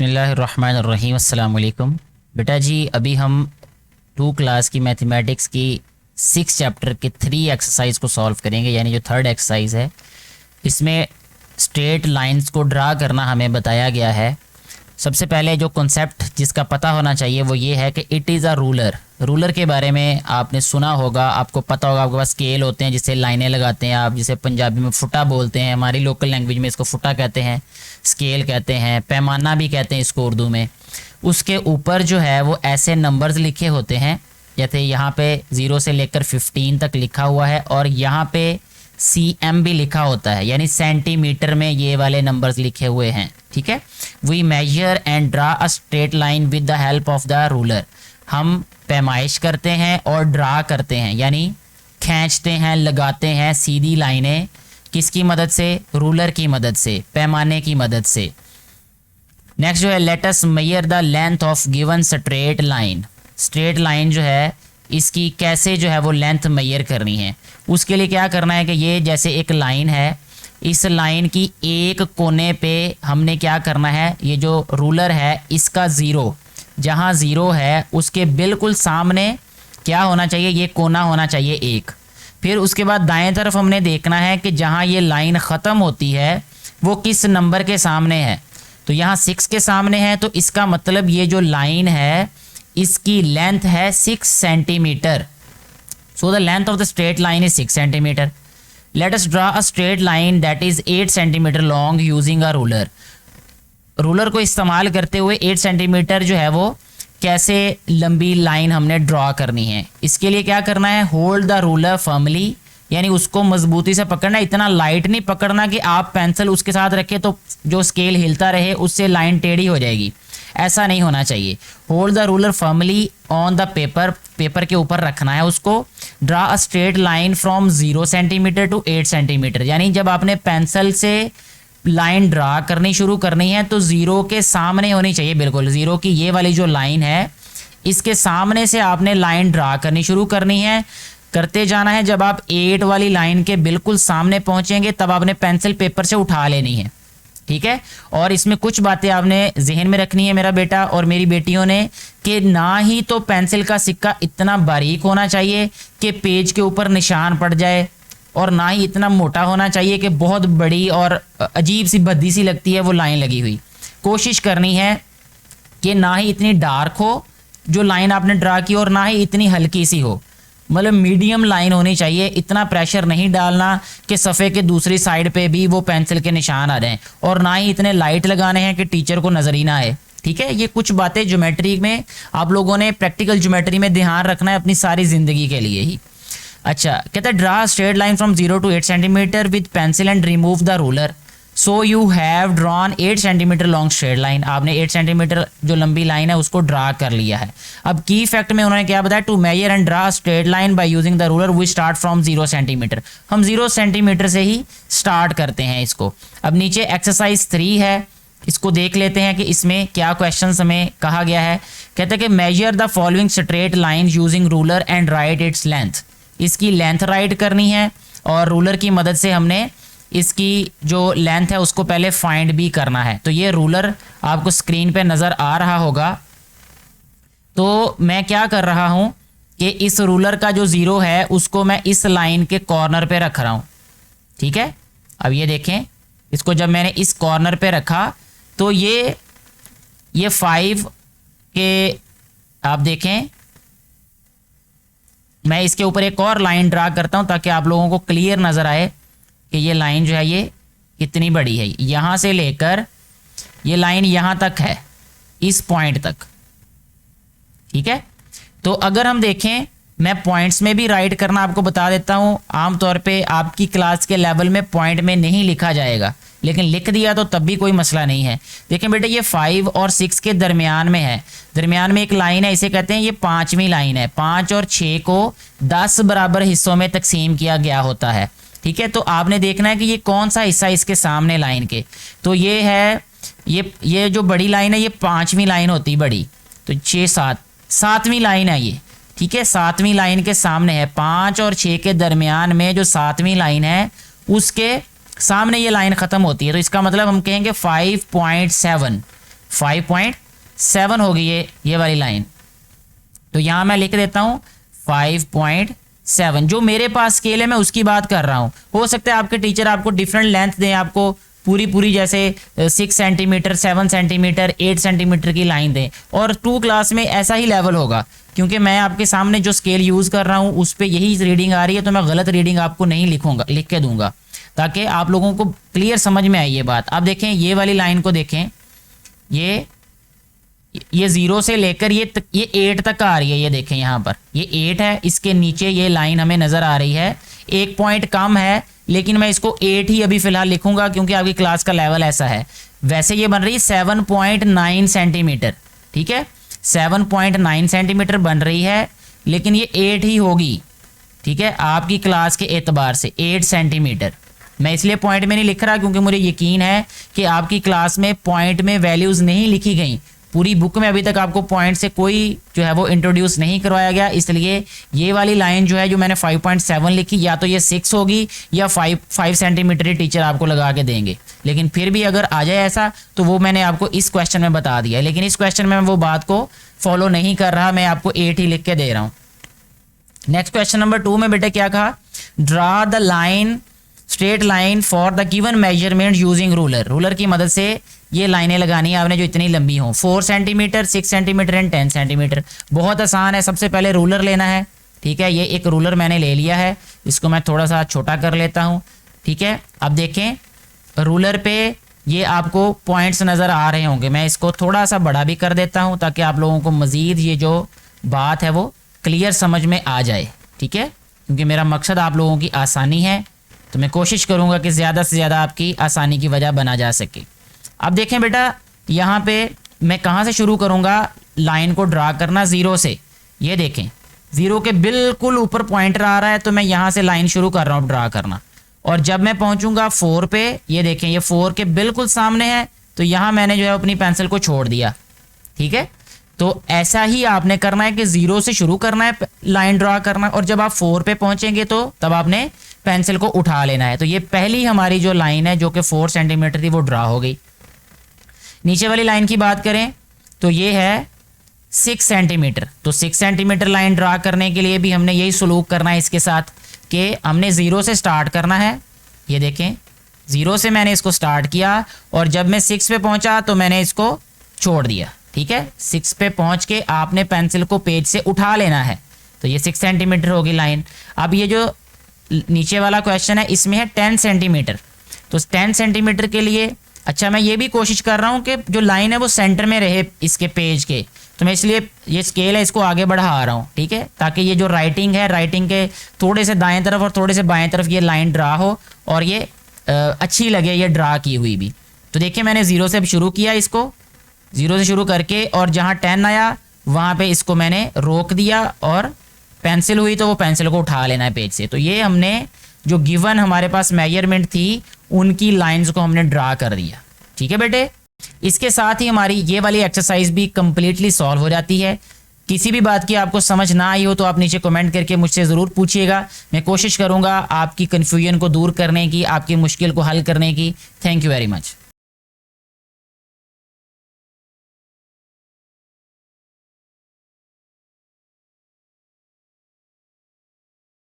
बिस्मिल्लाहिर्रहमानिर्रहीम अस्सलाम वालेकुम। बेटा जी अभी हम 2 क्लास की मैथमेटिक्स की 6 चैप्टर के 3 एक्सरसाइज को सॉल्व करेंगे, यानी जो 3rd एक्सरसाइज है इसमें स्ट्रेट लाइंस को ड्रा करना हमें बताया गया है। सबसे पहले जो कॉन्सेप्ट जिसका पता होना चाहिए वो ये है कि it is a ruler. Ruler के बारे में आपने सुना होगा, आपको पता होगा, आपके पास स्केल होते हैं जिससे लाइनें लगाते हैं आप, जिसे पंजाबी में फुटा बोलते हैं, हमारी लोकल लैंग्वेज में इसको फुटा कहते हैं, स्केल कहते हैं, पैमाना भी कहते हैं इसको उर्दू में। उसके ऊपर जो है वो ऐसे नंबर्स लिखे होते हैं, जैसे यहाँ पे 0 से लेकर 15 तक लिखा हुआ है और यहाँ पे CM भी लिखा होता है, यानी सेंटीमीटर में ये वाले नंबर्स लिखे हुए हैं। ठीक है, we measure and draw a straight line with the help of the ruler. हम पैमाइश करते हैं और ड्रा करते हैं, यानी खींचते हैं, लगाते हैं सीधी लाइनें, किसकी मदद से? रूलर की मदद से, पैमाने की मदद से। नेक्स्ट जो है, let us measure the length of given straight line. Straight line जो है इसकी कैसे जो है वो लेंथ मेजर करनी है। उसके लिए क्या करना है कि ये जैसे एक लाइन है, इस लाइन की एक कोने पे हमने क्या करना है, ये जो रूलर है इसका 0, जहाँ 0 है उसके बिल्कुल सामने क्या होना चाहिए, ये कोना होना चाहिए एक। फिर उसके बाद दाएं तरफ हमने देखना है कि जहाँ ये लाइन ख़त्म होती है वो किस नंबर के सामने है। तो यहाँ 6 के सामने है, तो इसका मतलब ये जो लाइन है इसकी लेंथ है 6 centimetre. So the length of the straight line is 6 centimetre. Let us draw a straight line that is 8 centimetre long using a ruler. Ruler को इस्तेमाल करते हुए 8 सेंटीमीटर जो है वो कैसे लंबी लाइन हमने ड्रॉ करनी है। इसके लिए क्या करना है, होल्ड द रूलर फर्मली, यानी उसको मजबूती से पकड़ना, इतना लाइट नहीं पकड़ना कि आप पेंसिल उसके साथ रखें तो जो स्केल हिलता रहे उससे लाइन टेढ़ी हो जाएगी, ऐसा नहीं होना चाहिए। Hold the ruler firmly on the paper, paper के ऊपर रखना है उसको। ड्रा अ स्ट्रेट लाइन फ्रॉम 0 सेंटीमीटर टू 8 सेंटीमीटर, यानी जब आपने पेंसिल से लाइन ड्रा करनी शुरू करनी है तो 0 के सामने होनी चाहिए, बिल्कुल 0 की ये वाली जो लाइन है इसके सामने से आपने लाइन ड्रा करनी शुरू करनी है, करते जाना है। जब आप 8 वाली लाइन के बिल्कुल सामने पहुंचेंगे तब आपने पेंसिल पेपर से उठा लेनी है। ठीक है, और इसमें कुछ बातें आपने जहन में रखनी है मेरा बेटा और मेरी बेटियों ने, कि ना ही तो पेंसिल का सिक्का इतना बारीक होना चाहिए कि पेज के ऊपर निशान पड़ जाए, और ना ही इतना मोटा होना चाहिए कि बहुत बड़ी और अजीब सी भद्दी सी लगती है वो लाइन लगी हुई। कोशिश करनी है कि ना ही इतनी डार्क हो जो लाइन आपने ड्रा की और ना ही इतनी हल्की सी हो, मतलब मीडियम लाइन होनी चाहिए। इतना प्रेशर नहीं डालना कि सफ़े के दूसरी साइड पे भी वो पेंसिल के निशान आ जाएं, और ना ही इतने लाइट लगाने हैं कि टीचर को नज़र ही ना आए। ठीक है, ये कुछ बातें ज्योमेट्री में आप लोगों ने, प्रैक्टिकल ज्योमेट्री में ध्यान रखना है अपनी सारी ज़िंदगी के लिए ही। अच्छा, कहता है ड्रा स्ट्रेट लाइन फ्रॉम 0 to 8 centimetre with pencil and remove the ruler. So you have drawn 8 centimetre long straight line. आपने 8 सेंटीमीटर जो लंबी लाइन है उसको ड्रा कर लिया है। अब की फैक्ट में उन्होंने क्या बताया, to measure and draw straight line by using the ruler we start from 0 centimetre. हम 0 सेंटीमीटर से ही स्टार्ट करते हैं इसको। अब नीचे एक्सरसाइज 3 है, इसको देख लेते हैं कि इसमें क्या क्वेश्चन हमें कहा गया है। कहते हैं कि measure the following straight line using ruler and right its length. इसकी लेंथ राइट करनी है और रूलर की मदद से हमने इसकी जो लेंथ है उसको पहले फाइंड भी करना है। तो ये रूलर आपको स्क्रीन पे नज़र आ रहा होगा। तो मैं क्या कर रहा हूँ कि इस रूलर का जो 0 है उसको मैं इस लाइन के कॉर्नर पे रख रहा हूँ। ठीक है, अब ये देखें, इसको जब मैंने इस कॉर्नर पे रखा तो ये 5 के, आप देखें मैं इसके ऊपर एक और लाइन ड्रा करता हूँ ताकि आप लोगों को क्लियर नज़र आए कि ये लाइन जो है ये कितनी बड़ी है। यहाँ से लेकर ये लाइन यहाँ तक है, इस पॉइंट तक। ठीक है, तो अगर हम देखें, मैं पॉइंट्स में भी राइट करना आपको बता देता हूँ। आमतौर पे आपकी क्लास के लेवल में पॉइंट में नहीं लिखा जाएगा, लेकिन लिख दिया तो तब भी कोई मसला नहीं है। देखें बेटे, ये 5 और 6 के दरमियान में है, दरमियान में एक लाइन है, इसे कहते हैं ये 5वीं लाइन है। 5 और 6 को 10 बराबर हिस्सों में तकसीम किया गया होता है। ठीक है, तो आपने देखना है कि ये कौन सा हिस्सा इसके सामने लाइन के। तो ये है, ये जो बड़ी लाइन है ये 5वीं लाइन होती बड़ी, तो 6 7 7वीं लाइन है ये। ठीक है, 7वीं लाइन के सामने है, 5 और 6 के दरमियान में जो 7वीं लाइन है उसके सामने ये लाइन ख़त्म होती है। तो इसका मतलब हम कहेंगे 5.7 5.7 होगी ये वाली लाइन। तो यहाँ मैं लिख देता हूँ 5.7, जो मेरे पास स्केल है मैं उसकी बात कर रहा हूँ। हो सकता है आपके टीचर आपको डिफरेंट लेंथ दें, आपको पूरी जैसे 6 सेंटीमीटर, 7 सेंटीमीटर, 8 सेंटीमीटर की लाइन दें, और 2 क्लास में ऐसा ही लेवल होगा। क्योंकि मैं आपके सामने जो स्केल यूज़ कर रहा हूँ उस पर यही रीडिंग आ रही है, तो मैं गलत रीडिंग आपको नहीं लिख के दूंगा, ताकि आप लोगों को क्लियर समझ में आए ये बात। अब देखें ये वाली लाइन को देखें, ये 0 से लेकर ये 8 तक आ रही है। ये देखें यहाँ पर ये 8 है, इसके नीचे ये लाइन हमें नज़र आ रही है, 1 पॉइंट कम है, लेकिन मैं इसको 8 ही अभी फ़िलहाल लिखूंगा क्योंकि आपकी क्लास का लेवल ऐसा है। वैसे ये बन रही है 7.9 सेंटीमीटर, ठीक है, 7.9 सेंटीमीटर बन रही है, लेकिन ये 8 ही होगी, ठीक है, आपकी क्लास के एतबार से 8 सेंटीमीटर। मैं इसलिए पॉइंट में नहीं लिख रहा क्योंकि मुझे यकीन है कि आपकी क्लास में पॉइंट में वैल्यूज़ नहीं लिखी गई। पूरी बुक में अभी तक आपको पॉइंट से कोई जो है वो इंट्रोड्यूस नहीं करवाया गया, इसलिए ये वाली लाइन जो है जो मैंने 5.7 लिखी, या तो ये 6 होगी या 5 सेंटीमीटर ही टीचर आपको लगा के देंगे। लेकिन फिर भी अगर आ जाए ऐसा तो वो मैंने आपको इस क्वेश्चन में बता दिया, लेकिन इस क्वेश्चन में मैं वो बात को फॉलो नहीं कर रहा, मैं आपको 8 ही लिख के दे रहा हूँ। नेक्स्ट क्वेश्चन नंबर 2 में बेटे क्या कहा, draw the line straight line for the given measurement using ruler. Ruler की मदद से ये लाइनें लगानी है आपने जो इतनी लंबी हों, 4 सेंटीमीटर, 6 सेंटीमीटर एंड 10 सेंटीमीटर। बहुत आसान है, सबसे पहले रूलर लेना है, ठीक है, ये एक रूलर मैंने ले लिया है, इसको मैं थोड़ा सा छोटा कर लेता हूँ, ठीक है। अब देखें रूलर पे ये आपको पॉइंट्स नज़र आ रहे होंगे, मैं इसको थोड़ा सा बड़ा भी कर देता हूँ ताकि आप लोगों को मज़ीद ये जो बात है वो क्लियर समझ में आ जाए, ठीक है, क्योंकि मेरा मकसद आप लोगों की आसानी है, तो मैं कोशिश करूँगा कि ज़्यादा से ज़्यादा आपकी आसानी की वजह बना जा सके। अब देखें बेटा यहाँ पे मैं कहाँ से शुरू करूँगा लाइन को ड्रा करना, 0 से। ये देखें 0 के बिल्कुल ऊपर पॉइंटर आ रहा है, तो मैं यहाँ से लाइन शुरू कर रहा हूँ ड्रा करना, और जब मैं पहुँचूँगा 4 पे, ये देखें ये 4 के बिल्कुल सामने है, तो यहाँ मैंने जो है अपनी पेंसिल को छोड़ दिया, ठीक है। तो ऐसा ही आपने करना है कि 0 से शुरू करना है लाइन ड्रा करना, और जब आप 4 पे पहुँचेंगे तो तब आपने पेंसिल को उठा लेना है। तो ये पहली हमारी जो लाइन है जो कि 4 सेंटीमीटर थी वो ड्रा हो गई। नीचे वाली लाइन की बात करें तो ये है 6 सेंटीमीटर, तो 6 सेंटीमीटर लाइन ड्रा करने के लिए भी हमने यही सलूक करना है इसके साथ कि हमने 0 से स्टार्ट करना है। ये देखें 0 से मैंने इसको स्टार्ट किया, और जब मैं 6 पे पहुंचा तो मैंने इसको छोड़ दिया, ठीक है। 6 पे पहुंच के आपने पेंसिल को पेज से उठा लेना है, तो ये 6 सेंटीमीटर होगी लाइन। अब ये जो नीचे वाला क्वेश्चन है इसमें है 10 सेंटीमीटर, तो 10 सेंटीमीटर के लिए अच्छा मैं ये भी कोशिश कर रहा हूँ कि जो लाइन है वो सेंटर में रहे इसके पेज के, तो मैं इसलिए ये स्केल है इसको आगे बढ़ा रहा हूँ, ठीक है, ताकि ये जो राइटिंग है राइटिंग के थोड़े से दाएं तरफ और थोड़े से बाएं तरफ ये लाइन ड्रा हो और ये अच्छी लगे ये ड्रा की हुई भी। तो देखिए मैंने 0 से शुरू किया, इसको 0 से शुरू करके, और जहाँ 10 आया वहाँ पे इसको मैंने रोक दिया, और पेंसिल हुई तो वो पेंसिल को उठा लेना है पेज से। तो ये हमने जो गिवन हमारे पास मेजरमेंट थी उनकी लाइंस को हमने ड्रा कर दिया, ठीक है बेटे। इसके साथ ही हमारी ये वाली एक्सरसाइज भी कंप्लीटली सॉल्व हो जाती है। किसी भी बात की आपको समझ ना आई हो तो आप नीचे कमेंट करके मुझसे ज़रूर पूछिएगा, मैं कोशिश करूँगा आपकी कन्फ्यूजन को दूर करने की, आपकी मुश्किल को हल करने की। Thank you very much.